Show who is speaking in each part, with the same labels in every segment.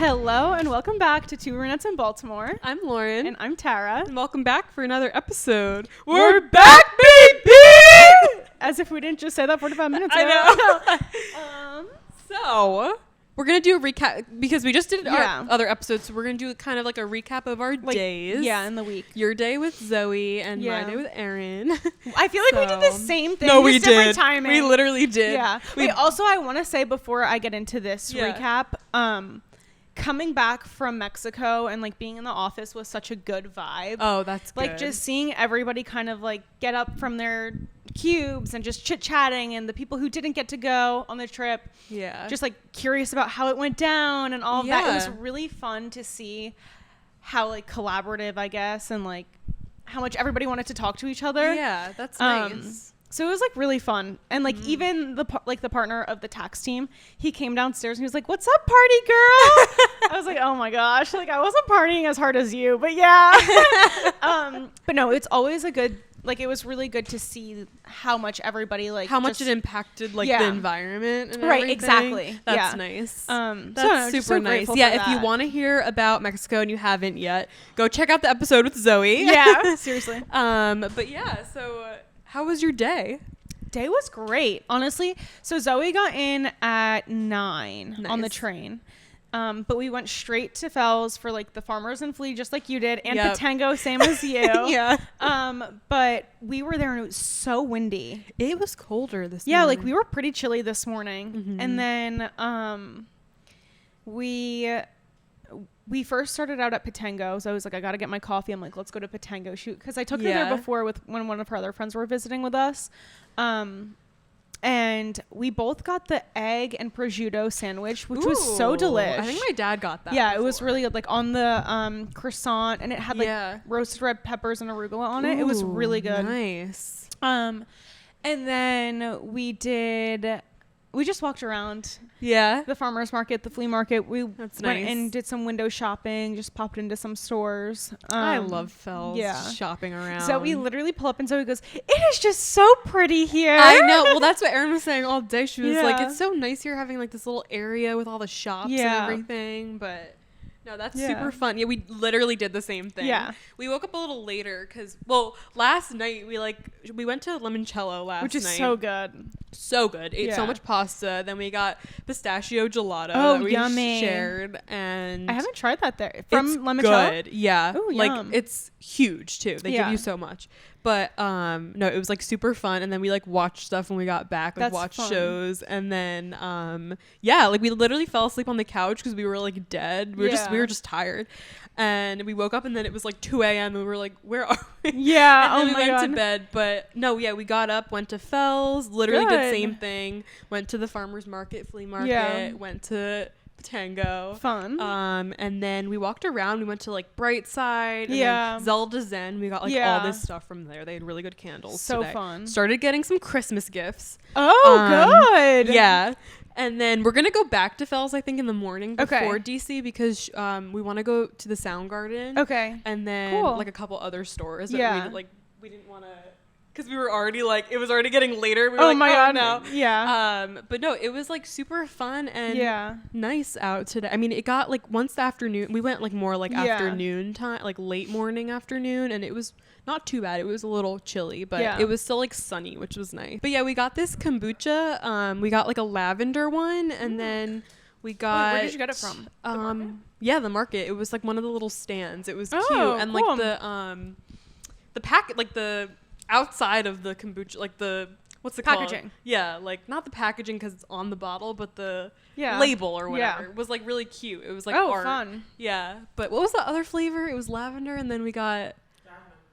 Speaker 1: Hello and welcome back to Two Brunettes in Baltimore.
Speaker 2: I'm Lauren.
Speaker 1: And I'm Tara.
Speaker 2: And welcome back for another episode.
Speaker 1: We're back, baby! As if we didn't just say that 45 minutes ago.
Speaker 2: I know. So, we're going to do a recap because we just did our other episodes. So we're going to do kind of like a recap of our days.
Speaker 1: Yeah, in the week.
Speaker 2: Your day with Zoe and my day with Erin.
Speaker 1: I feel like we did the same thing.
Speaker 2: No, we
Speaker 1: just different
Speaker 2: did.
Speaker 1: Timing.
Speaker 2: We literally did.
Speaker 1: Yeah. Wait, also, I want to say before I get into this recap, coming back from Mexico and like being in the office was such a good vibe.
Speaker 2: Oh, that's good.
Speaker 1: Like just seeing everybody kind of like get up from their cubes and just chit-chatting, and the people who didn't get to go on the trip just like curious about how it went down and all of that. It was really fun to see how like collaborative, I guess, and like how much everybody wanted to talk to each other.
Speaker 2: Yeah, that's nice.
Speaker 1: So it was like really fun. And like even the partner of the tax team, he came downstairs and he was like, "What's up, party girl?" I was like, "Oh my gosh, like I wasn't partying as hard as you, but yeah." But no, it's always a good, like it was really good to see how much everybody like
Speaker 2: how much it impacted like the environment and everything.
Speaker 1: Exactly.
Speaker 2: That's nice.
Speaker 1: That's
Speaker 2: super nice. Yeah, if you want to hear about Mexico and you haven't yet, go check out the episode with Zoe.
Speaker 1: Yeah, seriously.
Speaker 2: But yeah, so how was your day?
Speaker 1: Day was great, honestly. So Zoe got in at 9 on the train. But we went straight to Fells for like the Farmers and Flea, just like you did, and Patengo, same as you.
Speaker 2: Yeah.
Speaker 1: But we were there and it was so windy.
Speaker 2: It was colder this morning.
Speaker 1: Yeah, like we were pretty chilly this morning. And then we first started out at Patengo. So I was like, I got to get my coffee. I'm like, let's go to Patengo shoot. Because I took her there before when one of her other friends were visiting with us. And we both got the egg and prosciutto sandwich, which was so delicious.
Speaker 2: I think my dad got that.
Speaker 1: Yeah, it was really good. Like on the croissant, and it had like roasted red peppers and arugula on it. It was really good.
Speaker 2: Nice.
Speaker 1: And then we just walked around.
Speaker 2: Yeah.
Speaker 1: The farmer's market, the flea market. We
Speaker 2: That's
Speaker 1: went
Speaker 2: nice.
Speaker 1: and did some window shopping, just popped into some stores.
Speaker 2: I love Fells shopping around.
Speaker 1: So we literally pull up and Zoe goes, "It is just so pretty here."
Speaker 2: I know. Well, that's what Erin was saying all day. She was like, it's so nice here having like this little area with all the shops and everything. But no, that's super fun. Yeah, we literally did the same thing. Yeah. We woke up a little later because, last night we went to Limoncello last night.
Speaker 1: Which is so good.
Speaker 2: So good. Ate so much pasta. Then we got pistachio gelato that we shared. And
Speaker 1: I haven't tried that there. From Limoncello?
Speaker 2: Good. Yeah.
Speaker 1: Ooh,
Speaker 2: like
Speaker 1: yum.
Speaker 2: it's huge too. They give you so much. But no, it was like super fun. And then we like watched stuff when we got back, like watched shows. And then like we literally fell asleep on the couch because we were like dead. We were just tired. And we woke up and then it was like 2 a.m. and we were like, where are we?
Speaker 1: Yeah.
Speaker 2: And then we went to bed. But no, we got up, went to Fells, literally did the same thing. Went to the farmer's market, flea market, went to Tango.
Speaker 1: Fun.
Speaker 2: And then we walked around. We went to like Brightside. And then Zelda Zen. We got like all this stuff from there. They had really good candles.
Speaker 1: So
Speaker 2: today.
Speaker 1: Fun.
Speaker 2: Started getting some Christmas gifts.
Speaker 1: Oh, good.
Speaker 2: Yeah. And then we're going to go back to Fells, I think, in the morning before DC because we want to go to the Soundgarden.
Speaker 1: Okay.
Speaker 2: And then like a couple other stores that we didn't want to, because we were already like, it was already getting later. We were God, no.
Speaker 1: Yeah.
Speaker 2: But no, it was like super fun and nice out today. I mean, it got like once the afternoon, we went like more like afternoon time, like late morning afternoon, and it was not too bad. It was a little chilly, but it was still like sunny, which was nice. But yeah, we got this kombucha. We got like a lavender one, and then we got.
Speaker 1: Where did you get it from?
Speaker 2: The market. It was like one of the little stands. It was cute, and
Speaker 1: cool.
Speaker 2: like the packet, like the outside of the kombucha, like the what's the
Speaker 1: packaging
Speaker 2: called? Yeah, like not the packaging because it's on the bottle, but the label or whatever was like really cute. It was like art.
Speaker 1: Fun.
Speaker 2: Yeah, but what was the other flavor? It was lavender, and then we got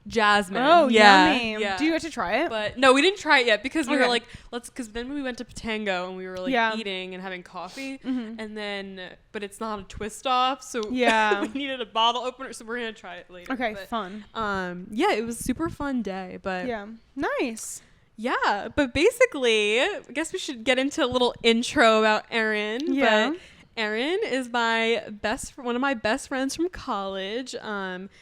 Speaker 2: jasmine.
Speaker 1: Oh, yummy. Do you get to try it?
Speaker 2: But no, we didn't try it yet because we were like, because then we went to Patengo and we were like eating and having coffee, and then, but it's not a twist off, so we needed a bottle opener, so we're gonna try it later.
Speaker 1: Okay,
Speaker 2: but,
Speaker 1: fun.
Speaker 2: It was a super fun day, but
Speaker 1: nice.
Speaker 2: Yeah, but basically, I guess we should get into a little intro about Erin.
Speaker 1: Yeah.
Speaker 2: But Erin is one of my best friends from college.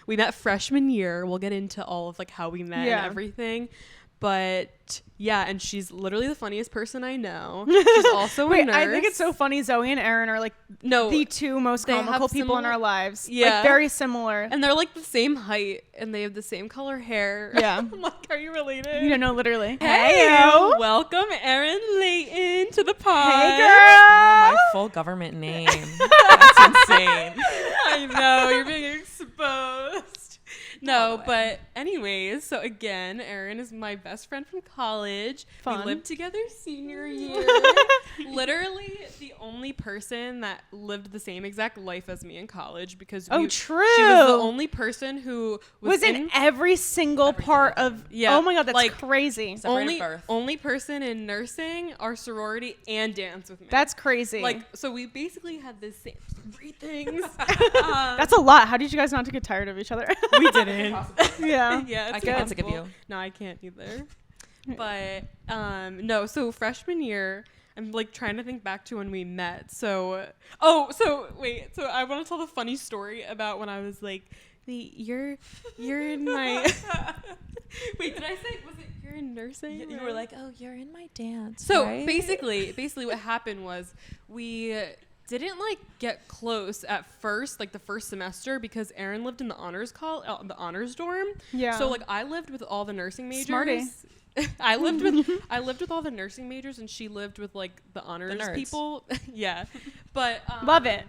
Speaker 2: We met freshman year. We'll get into all of like how we met and everything. But yeah, and she's literally the funniest person I know. She's also a nurse.
Speaker 1: I think it's so funny. Zoe and Erin are like the two most comical people in our lives. Yeah. Like very similar.
Speaker 2: And they're like the same height and they have the same color hair.
Speaker 1: Yeah.
Speaker 2: I'm like, are you related?
Speaker 1: You know, literally.
Speaker 2: Hey, welcome Erin Layton to the pod.
Speaker 1: Hey, girl.
Speaker 3: Oh, my full government name. That's insane.
Speaker 2: I know, you're being exposed. No, but anyways, so again, Erin is my best friend from college.
Speaker 1: Fun.
Speaker 2: We lived together senior year. Literally the only person that lived the same exact life as me in college because
Speaker 1: true.
Speaker 2: She was the only person who was
Speaker 1: in every single part of Oh my god, that's like, crazy.
Speaker 2: Only person in nursing, our sorority, and dance with me.
Speaker 1: That's crazy.
Speaker 2: Like, so we basically had the same three things.
Speaker 1: That's a lot. How did you guys not get tired of each other?
Speaker 2: We didn't.
Speaker 1: Yeah.
Speaker 2: Yeah,
Speaker 3: I can't get sick of you.
Speaker 2: No, I can't either. But no, so freshman year, I'm like trying to think back to when we met. So wait, so I want to tell the funny story about when I was like, wait, you're in my wait, did I say, was it you're in nursing?
Speaker 3: You were like, oh, you're in my dance.
Speaker 2: So
Speaker 3: right?
Speaker 2: basically what happened was we didn't like get close at first, like the first semester, because Erin lived in the honors the honors dorm.
Speaker 1: Yeah.
Speaker 2: So like I lived with all the nursing majors.
Speaker 1: Smarty.
Speaker 2: I lived with all the nursing majors, and she lived with like the honors people. Yeah. But
Speaker 1: love it.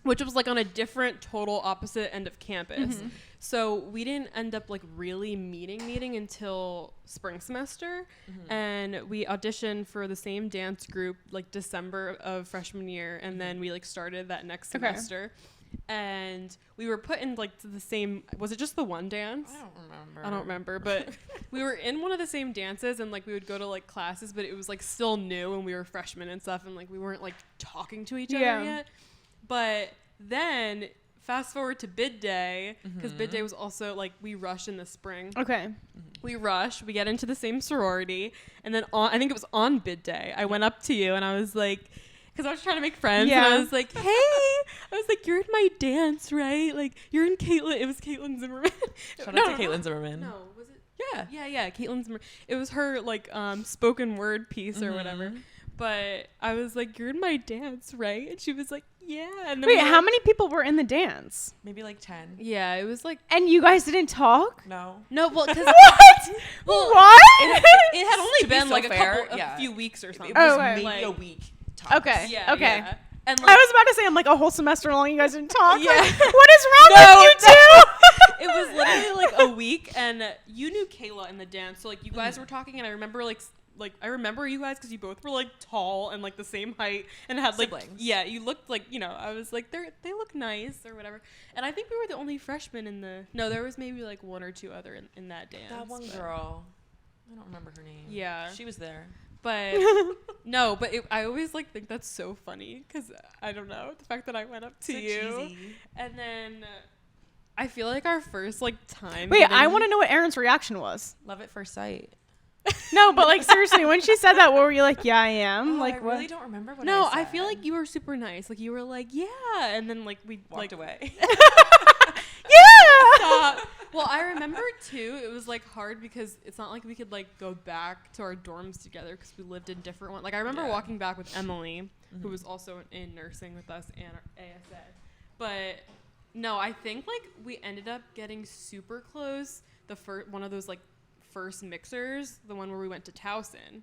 Speaker 2: Which was like on a different, total opposite end of campus. Mm-hmm. So we didn't end up like really meeting until spring semester. Mm-hmm. And we auditioned for the same dance group like December of freshman year. And then we like started that next semester. And we were put in like to the same, was it just the one dance? I don't remember, but we were in one of the same dances, and like we would go to like classes, but it was like still new and we were freshmen and stuff, and like we weren't like talking to each other yet. But then fast forward to bid day, because bid day was also like we rush in the spring.
Speaker 1: Okay.
Speaker 2: We rush, we get into the same sorority, and then I think it was on bid day, I went up to you and I was like, because I was trying to make friends, and I was like, hey, I was like, you're in my dance, right? Like, you're in Caitlin. It was Caitlin Zimmerman.
Speaker 3: Shout out to Caitlin Zimmerman.
Speaker 2: No, was it? Yeah, Caitlin Zimmerman. It was her, like, spoken word piece or whatever. But I was like, you're in my dance, right? And she was like, yeah. And then
Speaker 1: wait, how many people were in the dance?
Speaker 3: Maybe like 10.
Speaker 2: Yeah, it was like.
Speaker 1: And you guys didn't talk?
Speaker 3: No,
Speaker 2: well, because.
Speaker 1: What?
Speaker 2: Well,
Speaker 1: what?
Speaker 2: It had only been like a few weeks or something.
Speaker 3: It was maybe a week. Tops.
Speaker 1: Okay.
Speaker 2: Yeah.
Speaker 1: Okay.
Speaker 2: Yeah. And
Speaker 1: like, I was about to say, I'm like a whole semester long, you guys didn't talk. Yeah. Like, what is wrong with you two?
Speaker 2: It was literally like a week, and you knew Kayla in the dance, so like you guys were talking, and I remember like I remember you guys because you both were like tall and like the same height and had like siblings. Yeah, you looked like, you know, I was like they look nice or whatever, and I think we were the only freshmen in the. No, there was maybe like one or two other in that dance.
Speaker 3: That one girl, I don't remember her name.
Speaker 2: Yeah,
Speaker 3: she was there.
Speaker 2: But no, but I always like think that's so funny because I don't know, the fact that I went up to so you cheesy. And then I feel like our first like time.
Speaker 1: Wait, I want to know what Erin's reaction was.
Speaker 3: Love at first sight.
Speaker 1: No, but like seriously, when she said that, what were you like? Yeah, I am. Like,
Speaker 3: I really don't remember what.
Speaker 2: No,
Speaker 3: I said.
Speaker 2: I feel like you were super nice. Like you were like, yeah, and then like we
Speaker 3: walked away.
Speaker 1: Yeah.
Speaker 2: Stop. Well, I remember too, it was like hard because it's not like we could like go back to our dorms together because we lived in different ones. Like I remember walking back with Emily, who was also in nursing with us and our ASA. But no, I think like we ended up getting super close. One of those like first mixers, the one where we went to Towson.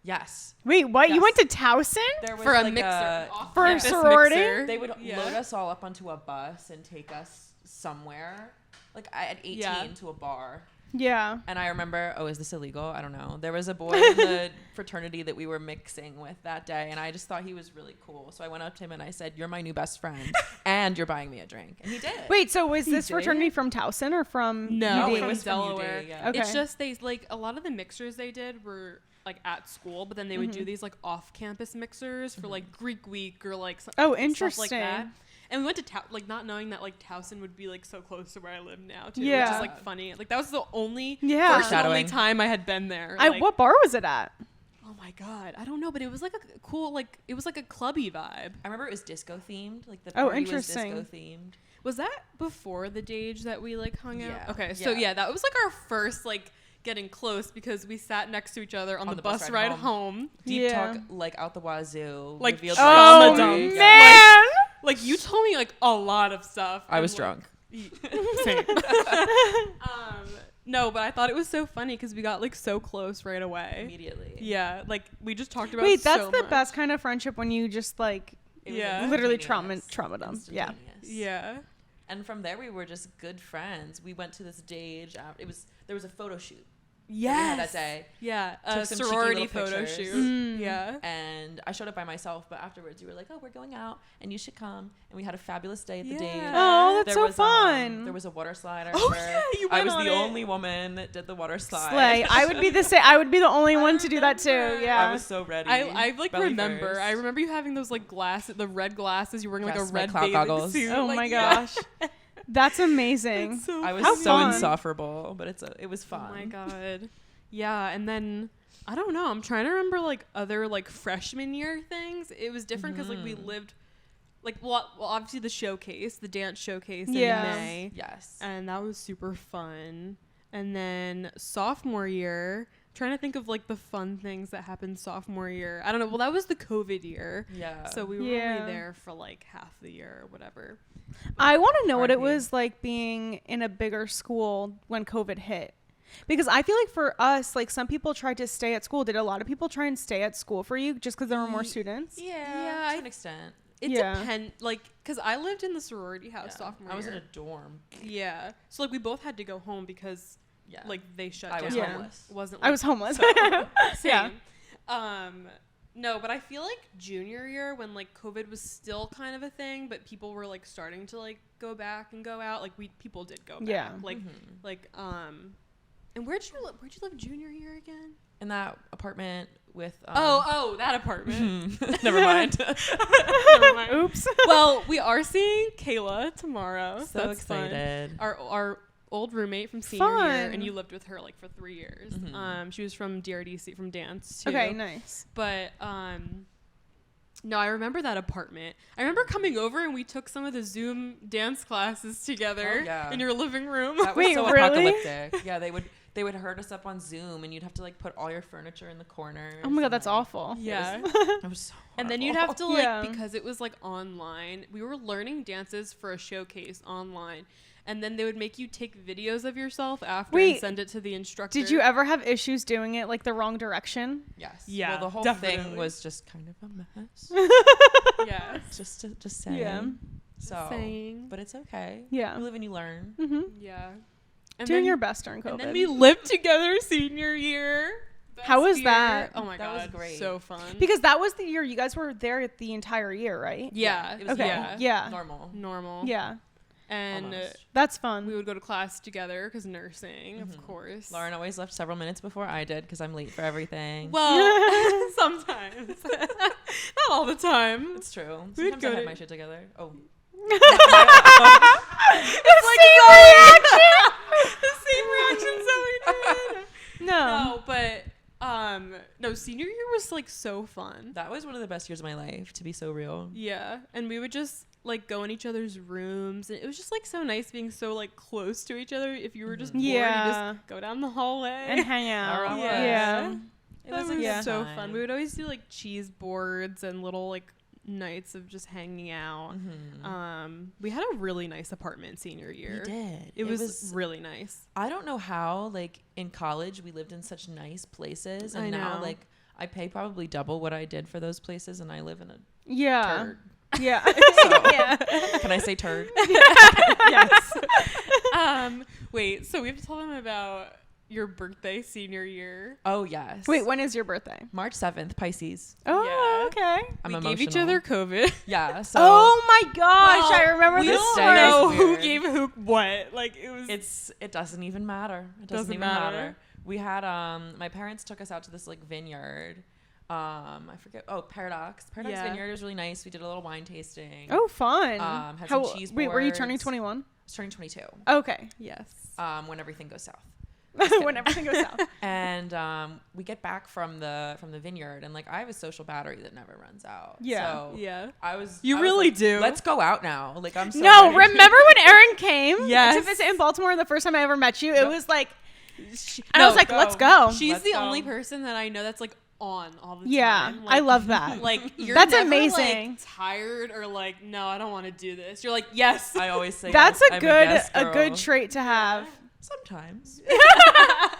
Speaker 3: Yes.
Speaker 1: Wait, what? Yes. You went to Towson?
Speaker 3: There was
Speaker 2: for
Speaker 3: like
Speaker 2: a mixer.
Speaker 1: For a sorority?
Speaker 3: Mixer. They would load us all up onto a bus and take us somewhere. Like at 18 to a bar.
Speaker 1: Yeah.
Speaker 3: And I remember, is this illegal? I don't know. There was a boy in the fraternity that we were mixing with that day, and I just thought he was really cool. So I went up to him and I said, you're my new best friend, and you're buying me a drink. And he did.
Speaker 1: Wait, so was this fraternity from Towson or from
Speaker 2: No,
Speaker 1: UD?
Speaker 2: it was Delaware.
Speaker 3: Yeah.
Speaker 2: Okay. It's just they like a lot of the mixers they did were like at school, but then they would do these like off-campus mixers for like Greek week or like
Speaker 1: interesting.
Speaker 2: Stuff like that. And we went to like not knowing that like Towson would be like so close to where I live now too, which is like funny. Like that was the only only time I had been there. Like,
Speaker 1: what bar was it at?
Speaker 2: Oh my god, I don't know, but it was like a cool it was like a clubby vibe.
Speaker 3: I remember it was disco themed. Like the party was disco themed.
Speaker 2: Was that before the Dage that we like hung out? Okay,
Speaker 3: so
Speaker 2: that was like our first like getting close because we sat next to each other on the bus ride home.
Speaker 3: Deep talk, like out the wazoo.
Speaker 2: Like,
Speaker 1: oh man.
Speaker 2: Like you told me like a lot of stuff.
Speaker 3: I was drunk.
Speaker 2: Same. No, but I thought it was so funny because we got like so close right away.
Speaker 3: Immediately.
Speaker 2: Yeah, like we just talked about.
Speaker 1: Wait, that's the best kind of friendship when you just like literally trauma them. Yeah.
Speaker 2: Yeah.
Speaker 3: And from there we were just good friends. We went to this stage. There was a photo shoot.
Speaker 2: Yes.
Speaker 3: That day.
Speaker 2: Yeah. A sorority photo shoot. Yeah.
Speaker 3: And I showed up by myself, but afterwards you were like, oh, we're going out and you should come. And we had a fabulous day at the date.
Speaker 1: Oh, that's so fun.
Speaker 3: There was a water slide. I
Speaker 2: was
Speaker 3: the only woman that did the water slide.
Speaker 1: Slay. I would be the only one to do that too. Yeah.
Speaker 3: I was so ready.
Speaker 2: I like remember. I remember you having those like glasses, the red glasses. You were wearing like a red
Speaker 3: cloud goggles.
Speaker 2: Suit.
Speaker 1: Oh my gosh. That's amazing.
Speaker 3: I was so insufferable, but it was fun.
Speaker 2: Oh my god. Yeah, and then I don't know. I'm trying to remember like other like freshman year things. It was different because like we lived like well obviously the dance showcase in May.
Speaker 3: Yes.
Speaker 2: And that was super fun. And then sophomore year, trying to think of like the fun things that happened sophomore year. I don't know. Well, that was the COVID year.
Speaker 3: Yeah.
Speaker 2: So we were only there for like half the year or whatever.
Speaker 1: I want to know what it was like being in a bigger school when COVID hit. Because I feel like for us, like some people tried to stay at school. Did a lot of people try and stay at school for you just because there were more students?
Speaker 3: Yeah, to an extent.
Speaker 2: It depends. Like, because I lived in the sorority house sophomore year.
Speaker 3: I was in a dorm.
Speaker 2: Yeah. So like we both had to go home because like they shut down.
Speaker 3: I was homeless.
Speaker 2: Wasn't.
Speaker 1: Like, I was homeless.
Speaker 2: So,
Speaker 1: yeah.
Speaker 2: No, but I feel like junior year when like COVID was still kind of a thing, but people were like starting to like go back and go out. Like people did go back.
Speaker 1: Yeah.
Speaker 2: Like and where'd you live junior year again?
Speaker 3: In that apartment with
Speaker 2: that apartment.
Speaker 3: Never mind.
Speaker 2: Never mind.
Speaker 1: Oops.
Speaker 2: Well, we are seeing Kayla tomorrow.
Speaker 3: So that's excited.
Speaker 2: Fun. Our old roommate from senior year, and you lived with her like for 3 years. She was from DRDC, from dance too.
Speaker 1: Okay, nice.
Speaker 2: But no, I remember that apartment. I remember coming over and we took some of the Zoom dance classes together in your living room.
Speaker 3: That was so
Speaker 1: really?
Speaker 3: apocalyptic. Yeah, they would herd us up on Zoom and you'd have to like put all your furniture in the corners.
Speaker 1: Oh my god, that's awful.
Speaker 2: Yeah.
Speaker 3: It was so horrible.
Speaker 2: And then you'd have to like because it was like online. We were learning dances for a showcase online. And then they would make you take videos of yourself after and send it to the instructor.
Speaker 1: Did you ever have issues doing it like the wrong direction?
Speaker 3: Yes.
Speaker 2: Yeah.
Speaker 3: Well, the whole thing was just kind of a mess.
Speaker 2: Yeah.
Speaker 3: Just saying.
Speaker 1: Yeah.
Speaker 3: So, but it's okay.
Speaker 1: Yeah.
Speaker 3: You live and you learn.
Speaker 1: Mm-hmm.
Speaker 2: Yeah. And
Speaker 1: doing your best during COVID.
Speaker 2: And then we lived together senior year.
Speaker 1: How was that?
Speaker 2: Oh my god,
Speaker 3: that was great.
Speaker 2: So fun.
Speaker 1: Because that was the year you guys were there the entire year, right?
Speaker 2: Yeah.
Speaker 3: It was
Speaker 2: normal.
Speaker 1: Yeah.
Speaker 2: And
Speaker 1: that's fun.
Speaker 2: We would go to class together because nursing, of course.
Speaker 3: Lauren always left several minutes before I did because I'm late for everything.
Speaker 2: Well, sometimes. Not all the time.
Speaker 3: It's true. Sometimes I have my shit together. Oh.
Speaker 2: The same reaction Zoe did. No, but no, senior year was like so fun.
Speaker 3: That was one of the best years of my life, to be so real.
Speaker 2: Yeah, and we would just like go in each other's rooms, and it was just like so nice being so like close to each other. If you were just bored, you just go down the hallway
Speaker 1: and hang out.
Speaker 2: Yeah.
Speaker 3: It was
Speaker 2: so fun. We would always do like cheese boards and little like nights of just hanging out. We had a really nice apartment senior year.
Speaker 3: We did.
Speaker 2: It was really nice.
Speaker 3: I don't know how like in college we lived in such nice places, and now like I pay probably double what I did for those places, and I live in a turd.
Speaker 1: Yeah.
Speaker 3: Can I say turd?
Speaker 2: Yes. Wait, so we have to tell them about your birthday senior year.
Speaker 3: Oh, yes.
Speaker 1: Wait, when is your birthday?
Speaker 3: March 7th, Pisces.
Speaker 1: Oh, yeah. Okay.
Speaker 2: We gave each other COVID.
Speaker 3: Yeah. So
Speaker 1: oh my gosh, I remember this.
Speaker 2: We don't know who gave who what. Like it was.
Speaker 3: It doesn't even matter. It doesn't even matter. We had my parents took us out to this like vineyard. I forget. Oh, Paradox Vineyard was really nice. We did a little wine tasting.
Speaker 1: Oh, fun.
Speaker 3: Had some cheese boards.
Speaker 1: Wait, were you turning 21?
Speaker 3: I was turning 22.
Speaker 1: Okay.
Speaker 2: Yes.
Speaker 3: When everything goes south.
Speaker 1: When everything goes south.
Speaker 3: And we get back from the vineyard, and like I have a social battery that never runs out.
Speaker 1: Yeah.
Speaker 3: So
Speaker 2: yeah.
Speaker 3: I was
Speaker 2: really
Speaker 3: like,
Speaker 2: do.
Speaker 3: Let's go out now. Like I'm so
Speaker 1: No,
Speaker 3: ready.
Speaker 1: remember when Erin came
Speaker 2: yes.
Speaker 1: to visit in Baltimore the first time I ever met you? It was like I was like, let's go.
Speaker 2: She's the only person that I know that's like on all the time.
Speaker 1: Yeah, like, I love that.
Speaker 2: Like, you're
Speaker 1: that's
Speaker 2: never,
Speaker 1: amazing.
Speaker 2: Like, tired or like, no, I don't want to do this. You're like, yes.
Speaker 3: I always say
Speaker 1: that's
Speaker 3: yes.
Speaker 1: a good trait to have.
Speaker 3: Sometimes.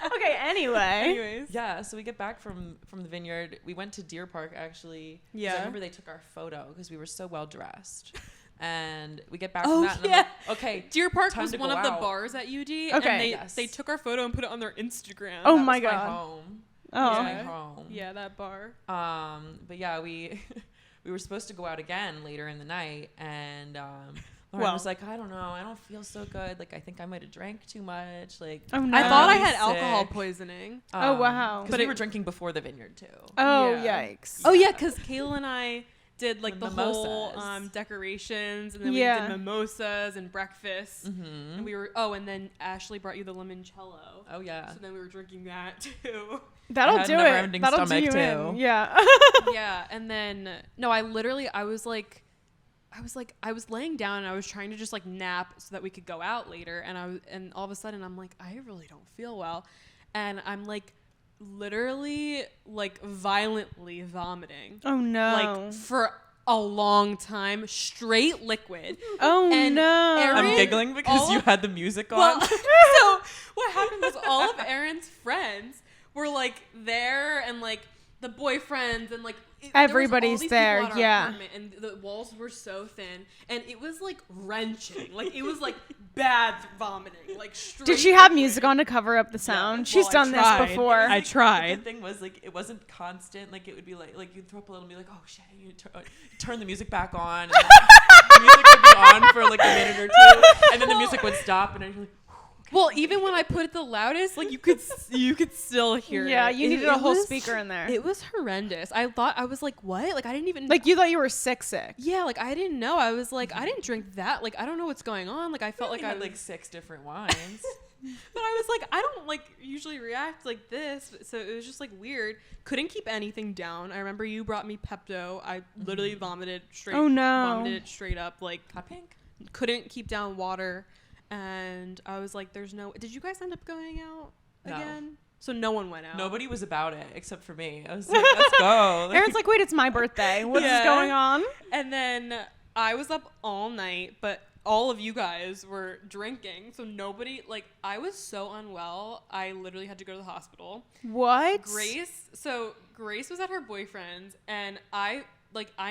Speaker 1: Okay. Anyways.
Speaker 3: Yeah. So we get back from the vineyard. We went to Deer Park actually.
Speaker 2: Yeah.
Speaker 3: I remember they took our photo because we were so well dressed. And we get back from that. And I'm like, okay.
Speaker 2: Deer Park was one of the bars at UD.
Speaker 1: Okay.
Speaker 2: And they took our photo and put it on their Instagram.
Speaker 1: Oh my God.
Speaker 3: My home.
Speaker 1: Oh.
Speaker 3: My home.
Speaker 2: Yeah, that bar.
Speaker 3: But yeah, we were supposed to go out again later in the night, and Lauren was like, I don't know, I don't feel so good. Like, I think I might have drank too much. Like,
Speaker 1: oh, no.
Speaker 2: I thought I had alcohol poisoning.
Speaker 1: Oh wow.
Speaker 3: Because we were drinking before the vineyard too.
Speaker 1: Oh yikes.
Speaker 2: Oh yeah, because Kayla and I did like the whole
Speaker 3: mimosas.
Speaker 2: Decorations, and then we did mimosas and breakfast. And we were and then Ashley brought you the limoncello.
Speaker 3: Oh yeah.
Speaker 2: So then we were drinking that too.
Speaker 1: That'll do it. That'll do you in. Yeah.
Speaker 2: Yeah, and then I was laying down and I was trying to just like nap so that we could go out later, and all of a sudden I'm like, I really don't feel well, and I'm like literally like violently vomiting.
Speaker 1: Oh no.
Speaker 2: Like for a long time, straight liquid.
Speaker 1: Oh and no.
Speaker 3: I'm giggling because you had the music on.
Speaker 2: Well, so what happened was all of Erin's friends were like there, and like the boyfriends, and like
Speaker 1: everybody's there. Yeah.
Speaker 2: And the walls were so thin, and it was like wrenching. Like it was like bad vomiting. Like straight.
Speaker 1: Did she have music on to cover up the sound? She's done this before.
Speaker 3: I
Speaker 2: tried.
Speaker 3: The thing was like it wasn't constant. Like it would be like you'd throw up a little and be like, oh shit, you turn the music back on. And the music would be on for like a minute or two, and then the music would stop, and I'd be like.
Speaker 2: Well, even when I put it the loudest, like you could still hear it.
Speaker 1: Yeah, you needed a whole speaker in there.
Speaker 2: It was horrendous. I was like, what? Like I didn't even
Speaker 1: like you thought you were sick.
Speaker 2: Yeah, like I didn't know. I was like, I didn't drink that. Like I don't know what's going on. Like I felt like I
Speaker 3: had like 6 different wines.
Speaker 2: But I was like, I don't like usually react like this, so it was just like weird. Couldn't keep anything down. I remember you brought me Pepto. I literally vomited straight.
Speaker 1: Oh no!
Speaker 2: Vomited it straight up. Like
Speaker 3: hot pink.
Speaker 2: Couldn't keep down water. And I was like, there's no... Did you guys end up going out again? So no one went out.
Speaker 3: Nobody was about it except for me. I was like, let's go.
Speaker 1: Erin's like, wait, it's my birthday. What is going on?
Speaker 2: And then I was up all night, but all of you guys were drinking. So nobody... Like, I was so unwell. I literally had to go to the hospital.
Speaker 1: What?
Speaker 2: Grace was at her boyfriend's, and I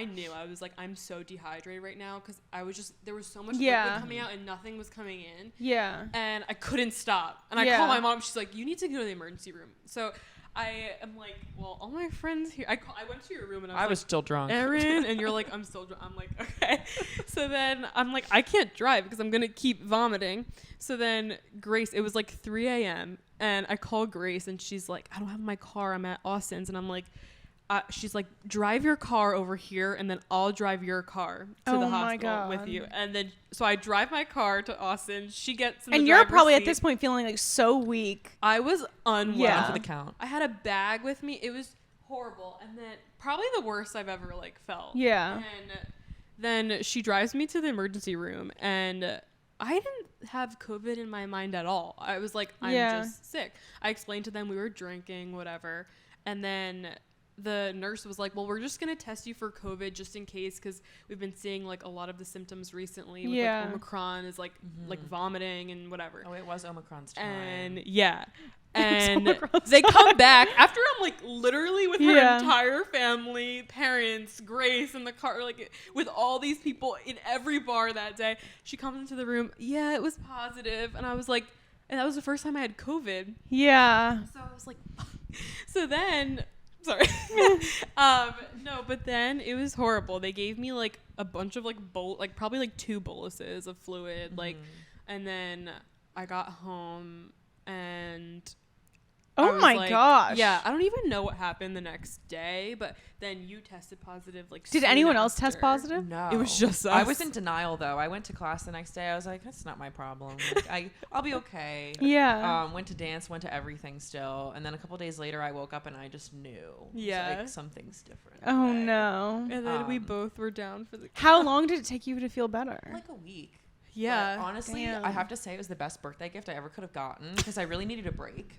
Speaker 2: knew. I was like, I'm so dehydrated right now because I was just, there was so much liquid coming out and nothing was coming in.
Speaker 1: Yeah.
Speaker 2: And I couldn't stop. And I called my mom. She's like, you need to go to the emergency room. So I am like, well, all my friends here. I went to your room and I was
Speaker 3: still drunk.
Speaker 2: Erin, and you're like, I'm still drunk. I'm like, okay. So then I'm like, I can't drive because I'm going to keep vomiting. So then Grace, it was like 3 a.m. and I called Grace and she's like, I don't have my car. I'm at Austin's. And I'm like, she's like, drive your car over here and then I'll drive your car to the hospital with you. And then so I drive my car to Austin. She gets in the
Speaker 1: and you're probably
Speaker 2: seat.
Speaker 1: at this point feeling like so weak.
Speaker 2: I was unwell.
Speaker 1: Yeah.
Speaker 3: For the count.
Speaker 2: I had a bag with me. It was horrible. And then probably the worst I've ever like felt.
Speaker 1: Yeah.
Speaker 2: And then she drives me to the emergency room, and I didn't have COVID in my mind at all. I was like, I'm just sick. I explained to them we were drinking, whatever. And then the nurse was like, well, we're just going to test you for COVID just in case, because we've been seeing like a lot of the symptoms recently with like Omicron is like like vomiting and whatever.
Speaker 3: Oh, it was Omicron's time.
Speaker 2: And and they come back after I'm like literally with her entire family, parents, Grace in the car, like with all these people in every bar that day. She comes into the room. Yeah, it was positive. And I was like, and that was the first time I had COVID.
Speaker 1: Yeah.
Speaker 2: So I was like, so then... Sorry. No, but then it was horrible. They gave me like a bunch of like probably like 2 boluses of fluid, like, and then I got home and
Speaker 1: oh my gosh.
Speaker 2: Yeah, I don't even know what happened the next day, but then you tested positive. Like,
Speaker 1: did anyone else test positive?
Speaker 3: No,
Speaker 2: it was just us.
Speaker 3: I was in denial though. I went to class the next day. I was like, that's not my problem. Like, I'll be okay.
Speaker 1: Yeah.
Speaker 3: Went to dance, went to everything still, and then a couple days later, I woke up and I just knew.
Speaker 2: Yeah.
Speaker 3: Like, something's different.
Speaker 1: Oh
Speaker 3: today.
Speaker 1: no.
Speaker 2: And then we both were down for the.
Speaker 1: How long did it take you to feel better?
Speaker 3: Like a week.
Speaker 2: Yeah.
Speaker 3: But honestly,
Speaker 1: Damn.
Speaker 3: I have to say it was the best birthday gift I ever could have gotten because I really needed a break.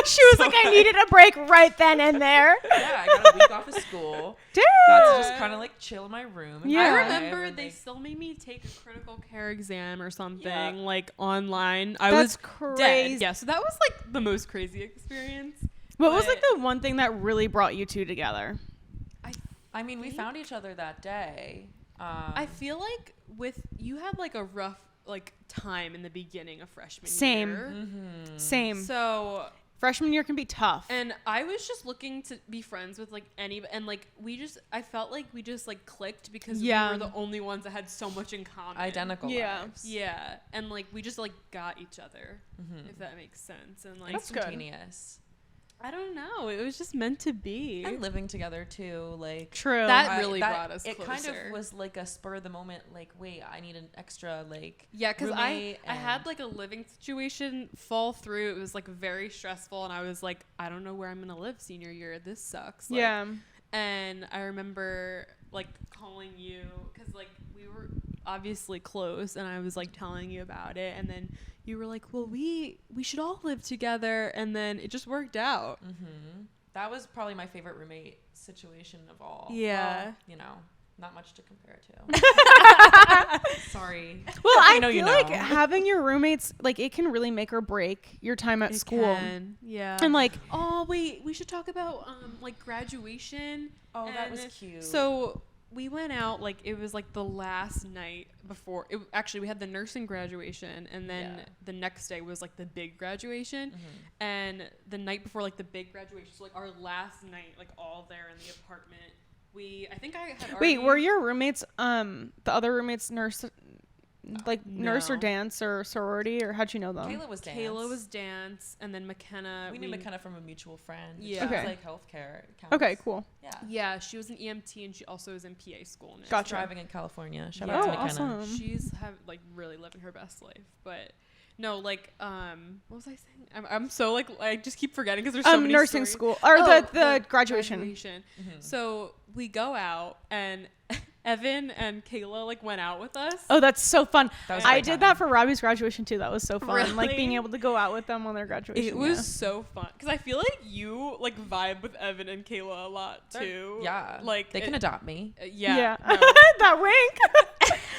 Speaker 1: She was like, I needed a break right then and there.
Speaker 3: Yeah, I got a week off of school.
Speaker 1: Dude.
Speaker 3: Got to just kind of like chill in my room.
Speaker 1: Yeah.
Speaker 2: I remember they still made me take a critical care exam or something like online.
Speaker 1: That's
Speaker 2: was
Speaker 1: crazy.
Speaker 2: dead. Yeah, so that was like the most crazy experience.
Speaker 1: What was like the one thing that really brought you two together?
Speaker 3: I mean, we found each other that day.
Speaker 2: I feel like you had like a rough like time in the beginning of freshman
Speaker 1: Same.
Speaker 2: year.
Speaker 3: Mm-hmm.
Speaker 1: Same.
Speaker 2: So
Speaker 1: Freshman year can be tough.
Speaker 2: and I was just looking to be friends with like and like I felt like we just like clicked because we were the only ones that had so much in common.
Speaker 3: Identical lives.
Speaker 2: Yeah. And like we just like got each other, if that makes sense. And like
Speaker 1: That's
Speaker 3: instantaneous.
Speaker 2: I don't know. It was just meant to be.
Speaker 3: And living together too, like
Speaker 1: True.
Speaker 2: That really brought us
Speaker 3: it
Speaker 2: closer.
Speaker 3: kind of was like a spur of the moment, like, wait, I need an extra like
Speaker 2: because I
Speaker 3: roommate
Speaker 2: had like a living situation fall through. It was like very stressful, and I was like, I don't know where I'm gonna live senior year. This sucks. Like,
Speaker 1: yeah.
Speaker 2: And I remember like calling you because like we were obviously close, and I was like telling you about it, and then you were like, well, we should all live together, and then it just worked out.
Speaker 3: That was probably my favorite roommate situation of all.
Speaker 2: Yeah.
Speaker 3: Well, you know, not much to compare to. Sorry.
Speaker 1: Well, I
Speaker 3: know
Speaker 1: feel like having your roommates, like, it can really make or break your time at school.
Speaker 2: Can. Yeah.
Speaker 1: And like,
Speaker 2: oh wait, we should talk about like graduation.
Speaker 3: Oh, that was cute.
Speaker 2: So we went out, like it was like the last night before actually we had the nursing graduation, and then the next day was like the big graduation, and the night before like the big graduation, so like our last night, like all there in the apartment, I think I had already...
Speaker 1: Wait, were your roommates the other roommates nurse or dance or sorority, or how'd you know them?
Speaker 3: Kayla was dance.
Speaker 2: And then McKenna,
Speaker 3: we knew McKenna from a mutual friend.
Speaker 2: Yeah.
Speaker 3: She was like healthcare.
Speaker 1: Okay, cool.
Speaker 2: Yeah, she was an EMT, and she also is in PA school now.
Speaker 1: Gotcha.
Speaker 3: Driving in California. Shout out to McKenna.
Speaker 1: Awesome.
Speaker 2: She's like really living her best life. But no, like what was I saying? I'm so like I just keep forgetting because there's so many
Speaker 1: nursing
Speaker 2: stories.
Speaker 1: school or the graduation.
Speaker 2: So we go out, and Evan and Kayla like went out with us.
Speaker 1: Oh, that's so fun. I did
Speaker 3: time.
Speaker 1: that for Robbie's graduation too. That was so fun.
Speaker 2: Really?
Speaker 1: Like being able to go out with them on their graduation.
Speaker 2: It was so fun because I feel like you like vibe with Evan and Kayla a lot too.
Speaker 3: Yeah,
Speaker 2: like
Speaker 3: they can adopt me.
Speaker 2: Yeah.
Speaker 1: No. That wink.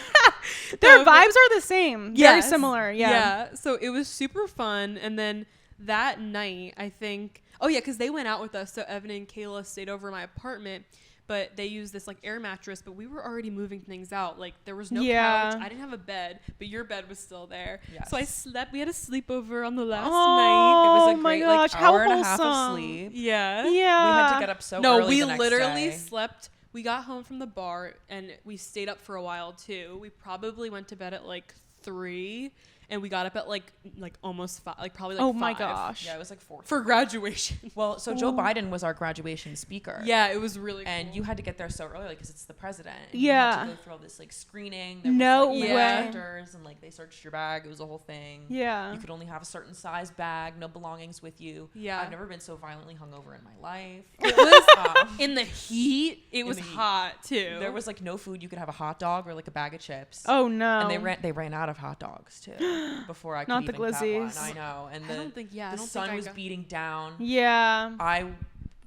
Speaker 1: Their vibes are the same. Very similar. Yeah.
Speaker 2: So it was super fun, and then that night I think because they went out with us, so Evan and Kayla stayed over in my apartment. But they used this like air mattress, but we were already moving things out. Like there was no couch. I didn't have a bed, but your bed was still there.
Speaker 3: Yes.
Speaker 2: So I slept. We had a sleepover on the last night.
Speaker 1: Oh,
Speaker 3: It was a great like hour and a half of sleep.
Speaker 2: Yeah.
Speaker 1: Yeah.
Speaker 3: We had to get up so early.
Speaker 2: No, we
Speaker 3: the next
Speaker 2: literally
Speaker 3: day.
Speaker 2: slept. We got home from the bar and we stayed up for a while too. We probably went to bed at like 3. And we got up at like almost 5, like probably like 5.
Speaker 1: Oh my gosh.
Speaker 3: Yeah, it was like 4
Speaker 2: For graduation.
Speaker 3: Well, so Joe Biden was our graduation speaker.
Speaker 2: Yeah, it was really
Speaker 3: and
Speaker 2: cool.
Speaker 3: you had to get there so early because it's the president. And
Speaker 1: Yeah.
Speaker 3: You had to go through all this like screening. There
Speaker 1: No
Speaker 3: was, like,
Speaker 1: way.
Speaker 3: detectors, and like they searched your bag. It was a whole thing.
Speaker 1: Yeah.
Speaker 3: You could only have a certain size bag, no belongings with you.
Speaker 2: Yeah.
Speaker 3: I've never been so violently hungover in my life.
Speaker 2: It was in the heat. It was
Speaker 3: the heat.
Speaker 2: hot too.
Speaker 3: There was like no food. You could have a hot dog or like a bag of chips.
Speaker 1: Oh no.
Speaker 3: And they ran out of hot dogs too before I could
Speaker 1: Not the
Speaker 3: even get one.
Speaker 1: glizzies.
Speaker 3: I know. And
Speaker 2: the
Speaker 3: sun was beating down.
Speaker 1: Yeah.
Speaker 3: I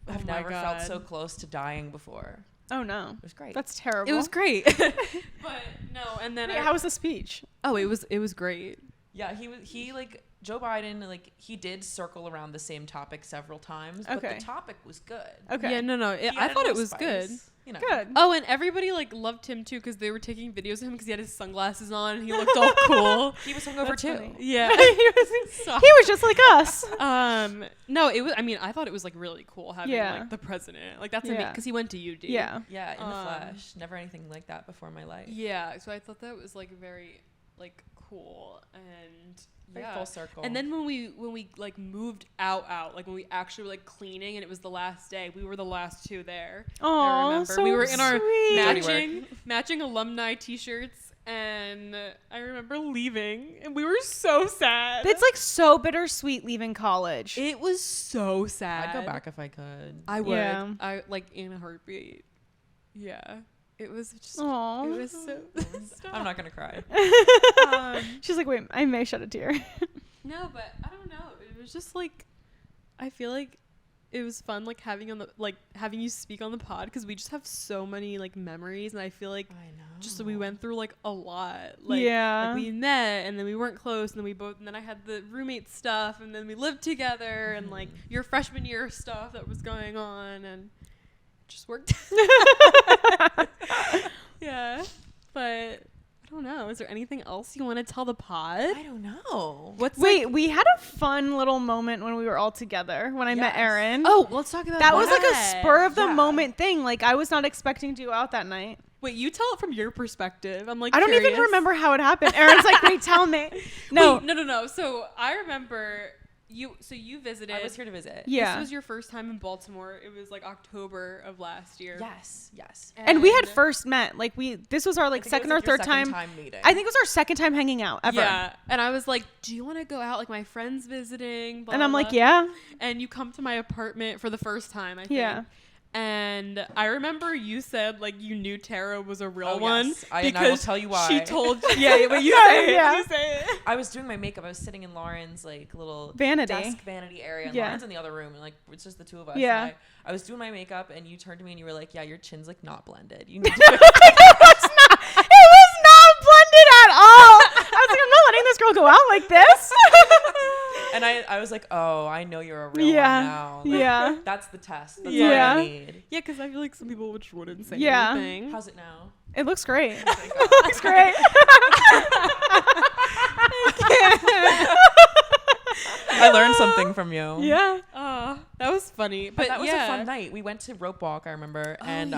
Speaker 3: have
Speaker 2: my
Speaker 3: never felt
Speaker 2: God.
Speaker 3: so close to dying before.
Speaker 1: Oh no.
Speaker 3: It was great.
Speaker 1: That's terrible.
Speaker 2: It was great. But no, and then
Speaker 1: Wait, how was the speech?
Speaker 2: Oh, it was great.
Speaker 3: Yeah, he like Joe Biden, like he did circle around the same topic several times, but
Speaker 1: Okay.
Speaker 3: the topic was good.
Speaker 1: Okay.
Speaker 2: Yeah, no.
Speaker 3: He
Speaker 2: I
Speaker 3: added
Speaker 2: thought
Speaker 3: a
Speaker 2: it
Speaker 3: little
Speaker 2: was
Speaker 3: spice,
Speaker 2: good.
Speaker 3: You know.
Speaker 1: Good.
Speaker 2: Oh, and everybody like loved him too because they were taking videos of him because he had his sunglasses on and he looked all cool.
Speaker 3: He was hungover
Speaker 1: That's
Speaker 3: too.
Speaker 1: funny.
Speaker 2: Yeah.
Speaker 1: he was just like us.
Speaker 2: No, it was. I mean, I thought it was like really cool having
Speaker 1: Yeah.
Speaker 2: like the president. Like that's
Speaker 1: Yeah.
Speaker 2: because he went to UD.
Speaker 1: Yeah.
Speaker 3: Yeah, in the flesh. Never anything like that before in my life.
Speaker 2: Yeah. So I thought that was like very like cool and
Speaker 3: Very full circle.
Speaker 2: And then when we like moved out, like when we actually were like cleaning and it was the last day, we were the last 2 there. I
Speaker 1: Oh,
Speaker 2: remember
Speaker 1: so
Speaker 2: we were in our
Speaker 1: sweet.
Speaker 2: matching alumni t-shirts, and I remember leaving and we were so sad.
Speaker 1: It's like so bittersweet leaving college.
Speaker 2: It was so sad.
Speaker 3: I'd go back if I could.
Speaker 2: I would.
Speaker 1: Yeah.
Speaker 2: I like in a heartbeat. Yeah. it was just,
Speaker 1: Aww.
Speaker 2: it was so.
Speaker 3: I'm not gonna cry.
Speaker 1: She's like, wait, I may shed a tear.
Speaker 2: No, but I don't know. It was just like, I feel like it was fun, like having you speak on the pod, because we just have so many like memories, and I feel like just we went through like a lot. Like, like we met, and then we weren't close, and then I had the roommate stuff, and then we lived together, and like your freshman year stuff that was going on, and it just worked. Yeah, but I don't know. Is there anything else you want to tell the pod?
Speaker 3: I don't know.
Speaker 1: We had a fun little moment when we were all together when I met Erin.
Speaker 2: Oh, let's talk about that.
Speaker 1: That was like a spur of the moment thing. Like, I was not expecting to go out that night.
Speaker 2: Wait, you tell it from your perspective. I'm like,
Speaker 1: I don't even remember how it happened. Erin's like, wait, tell me. No.
Speaker 2: Wait, no. So I remember you visited.
Speaker 3: I was here to visit.
Speaker 1: Yeah.
Speaker 2: This was your first time in Baltimore. It was like October of last year.
Speaker 3: Yes.
Speaker 1: And we had first met. Like, this was our like second or third
Speaker 3: time meeting.
Speaker 1: I think it was our second time hanging out ever.
Speaker 2: Yeah. And I was like, do you want to go out? Like, my friend's visiting. Blah,
Speaker 1: and I'm
Speaker 2: blah,
Speaker 1: like,
Speaker 2: blah.
Speaker 1: yeah.
Speaker 2: And you come to my apartment for the first time, I think.
Speaker 1: Yeah.
Speaker 2: And I remember you said like you knew Tara was a real one.
Speaker 3: Yes. And I will tell you why.
Speaker 2: She told you. Yeah, but you say it.
Speaker 1: Yeah.
Speaker 2: You say it.
Speaker 3: I was doing my makeup. I was sitting in Lauren's like little desk vanity area. And Lauren's in the other room, and like it's just the two of us.
Speaker 1: Yeah.
Speaker 3: And I was doing my makeup, and you turned to me and you were like, "Yeah, your chin's like not blended. You need to." It
Speaker 1: was not blended at all. I was like, I'm not letting this girl go out like this.
Speaker 3: And I was like, oh, I know you're a real one now. Like,
Speaker 1: yeah.
Speaker 3: That's the test. That's
Speaker 1: all
Speaker 3: I need.
Speaker 2: Yeah, because I feel like some people just wouldn't say
Speaker 1: Yeah.
Speaker 2: anything.
Speaker 3: How's it now?
Speaker 1: It looks great. It looks great.
Speaker 3: I learned something from you.
Speaker 1: Yeah.
Speaker 2: That was funny. But
Speaker 3: that was a fun night. We went to Rope Walk, I remember. And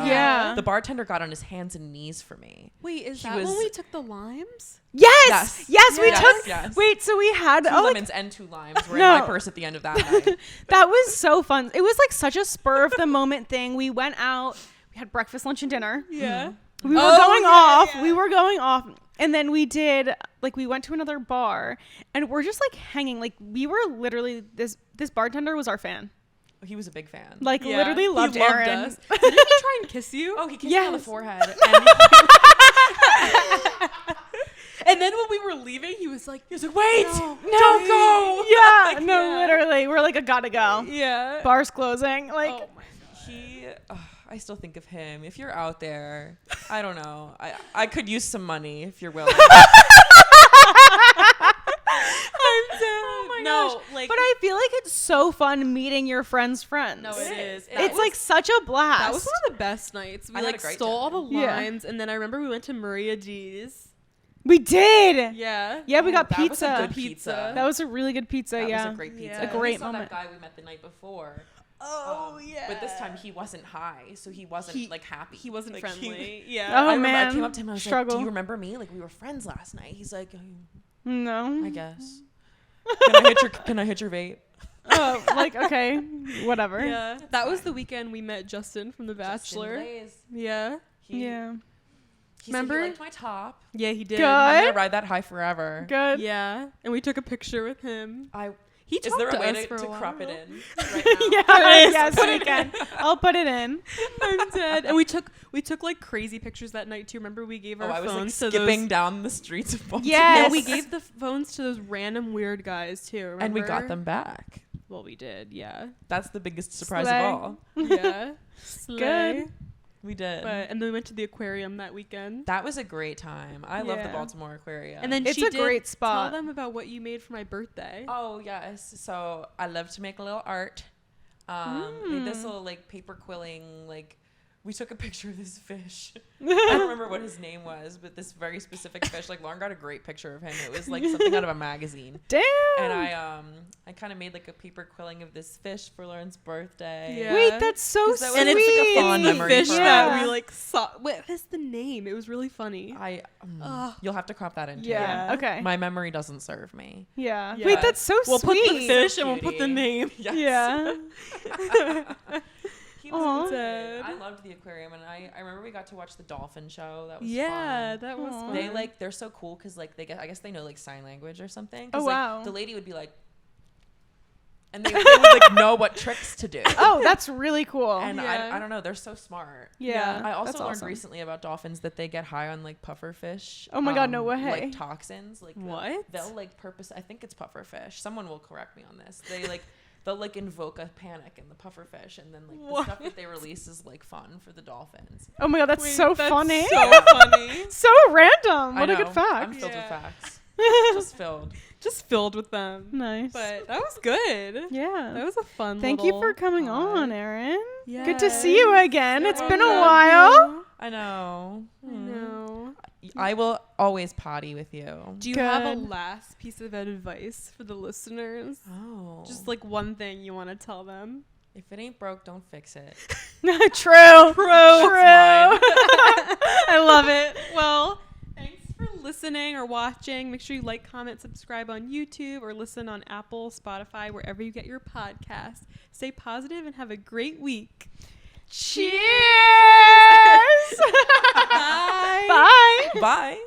Speaker 3: the bartender got on his hands and knees for me.
Speaker 2: Wait, is that when we took the limes?
Speaker 1: Yes, we took.
Speaker 3: Yes.
Speaker 1: Wait, so we had
Speaker 3: 2 lemons and 2 limes were in my purse at the end of that night.
Speaker 1: That was so fun. It was like such a spur of the moment thing. We went out. We had breakfast, lunch, and dinner.
Speaker 2: Yeah.
Speaker 1: We were going off. Yeah. We were going off. And then we did, like, we went to another bar, and we're just, like, hanging. Like, we were literally, this bartender was our fan.
Speaker 3: He was a big fan.
Speaker 1: Like, literally loved Erin.
Speaker 2: Us. Didn't he try and kiss you?
Speaker 3: Oh, he kissed me on the forehead.
Speaker 2: And then when we were leaving, he was like,
Speaker 3: wait,
Speaker 1: don't
Speaker 3: go.
Speaker 1: Yeah, like, literally. We're like, I gotta go.
Speaker 2: Yeah.
Speaker 1: Bar's closing. Like,
Speaker 2: oh my God.
Speaker 3: I still think of him. If you're out there, I don't know. I could use some money if you're willing.
Speaker 1: I'm dead. Oh my gosh.
Speaker 2: Like,
Speaker 1: but I feel like it's so fun meeting your friends' friends.
Speaker 2: No, it is.
Speaker 1: It's like such a blast.
Speaker 2: That was one of the best nights. We like stole all the limes, and then I remember we went to Maria D's.
Speaker 1: We did.
Speaker 2: Yeah.
Speaker 1: Yeah, we got
Speaker 3: that
Speaker 1: pizza.
Speaker 3: Was a good pizza.
Speaker 1: That was a really good pizza.
Speaker 3: That
Speaker 1: was
Speaker 3: a great pizza.
Speaker 1: Yeah. A great moment.
Speaker 3: That guy we met the night before.
Speaker 2: Oh yeah.
Speaker 3: But this time he wasn't high, so he wasn't like happy.
Speaker 2: He wasn't
Speaker 3: like,
Speaker 2: friendly. Yeah.
Speaker 1: Oh,
Speaker 3: I
Speaker 1: man.
Speaker 3: I came up to him and I was like, "Do you remember me? Like we were friends last night." He's like,
Speaker 1: "No,
Speaker 3: I guess." Can I hit your vape?
Speaker 1: Oh, like okay, whatever.
Speaker 2: Yeah. That was the weekend we met Justin from The Bachelor. Yeah.
Speaker 3: He
Speaker 2: Remember?
Speaker 3: Said he liked my top.
Speaker 2: Yeah, he did.
Speaker 1: Good.
Speaker 3: I'm gonna ride that high forever.
Speaker 1: Good.
Speaker 2: Yeah. And we took a picture with him. Is
Speaker 3: there a way to crop it in right now?
Speaker 1: Yes, we can. I'll put it in.
Speaker 2: I'm dead. And we took like crazy pictures that night too. Remember we gave our phones
Speaker 3: I was
Speaker 2: to
Speaker 3: skipping down the streets of Baltimore.
Speaker 1: Yes.
Speaker 2: Yeah, we gave the phones to those random weird guys too. Remember?
Speaker 3: And we got them back.
Speaker 2: Well, we did. Yeah.
Speaker 3: That's the biggest surprise
Speaker 1: Slay.
Speaker 3: of all.
Speaker 2: Yeah.
Speaker 1: Good.
Speaker 3: We did.
Speaker 2: And then we went to the aquarium that weekend.
Speaker 3: That was a great time. I love the Baltimore Aquarium.
Speaker 2: And then
Speaker 1: it's a great spot.
Speaker 2: Tell them about what you made for my birthday.
Speaker 3: Oh, yes. So I love to make a little art. Made this little like paper quilling, like we took a picture of this fish. I don't remember what his name was, but this very specific fish. Like Lauren got a great picture of him. It was like something out of a magazine.
Speaker 1: Damn.
Speaker 3: And I kind of made like a paper quilling of this fish for Lauren's birthday.
Speaker 1: Yeah. Wait, that's so sweet.
Speaker 3: And it's like a fond memory
Speaker 2: fish
Speaker 3: for
Speaker 2: that we like saw. What is the name? It was really funny.
Speaker 3: You'll have to crop that in.
Speaker 1: Yeah. Okay.
Speaker 3: My memory doesn't serve me.
Speaker 1: Yeah. Wait, that's so
Speaker 2: we'll
Speaker 1: sweet.
Speaker 2: We'll put the fish and we'll put the name.
Speaker 3: Yes.
Speaker 1: Yeah.
Speaker 3: He was good. I loved the aquarium, and I remember we got to watch the dolphin show. That was fun.
Speaker 2: That was fun.
Speaker 3: They're so cool because like I guess they know like sign language or something.
Speaker 1: Oh wow.
Speaker 3: Like, the lady would be like, And they would like know what tricks to do.
Speaker 1: Oh, that's really cool.
Speaker 3: And I don't know, they're so smart.
Speaker 1: Yeah.
Speaker 3: I also learned recently about dolphins that they get high on like pufferfish.
Speaker 1: Oh my god, no way.
Speaker 3: Like toxins. Like
Speaker 2: what?
Speaker 3: They'll like I think it's pufferfish. Someone will correct me on this. They'll like invoke a panic in the pufferfish, and then like the stuff that they release is like fun for the dolphins.
Speaker 1: Oh my god, that's so funny.
Speaker 2: So funny.
Speaker 1: So random. What a good fact.
Speaker 3: I'm filled with facts. Just
Speaker 2: filled with them.
Speaker 1: Nice.
Speaker 2: But that was good.
Speaker 1: Yeah.
Speaker 2: That was a fun
Speaker 1: Thank you for coming on, Erin.
Speaker 2: Yes.
Speaker 1: Good to see you again. It's been a while.
Speaker 3: I know.
Speaker 2: No.
Speaker 3: I will always potty with you.
Speaker 2: Do you have a last piece of advice for the listeners?
Speaker 3: Oh.
Speaker 2: Just like one thing you want to tell them?
Speaker 3: If it ain't broke, don't fix it.
Speaker 1: True.
Speaker 2: I love it. Well, thanks for listening or watching. Make sure you like, comment, subscribe on YouTube or listen on Apple, Spotify, wherever you get your podcasts. Stay positive and have a great week.
Speaker 1: Cheers.
Speaker 2: Bye.
Speaker 3: Bye.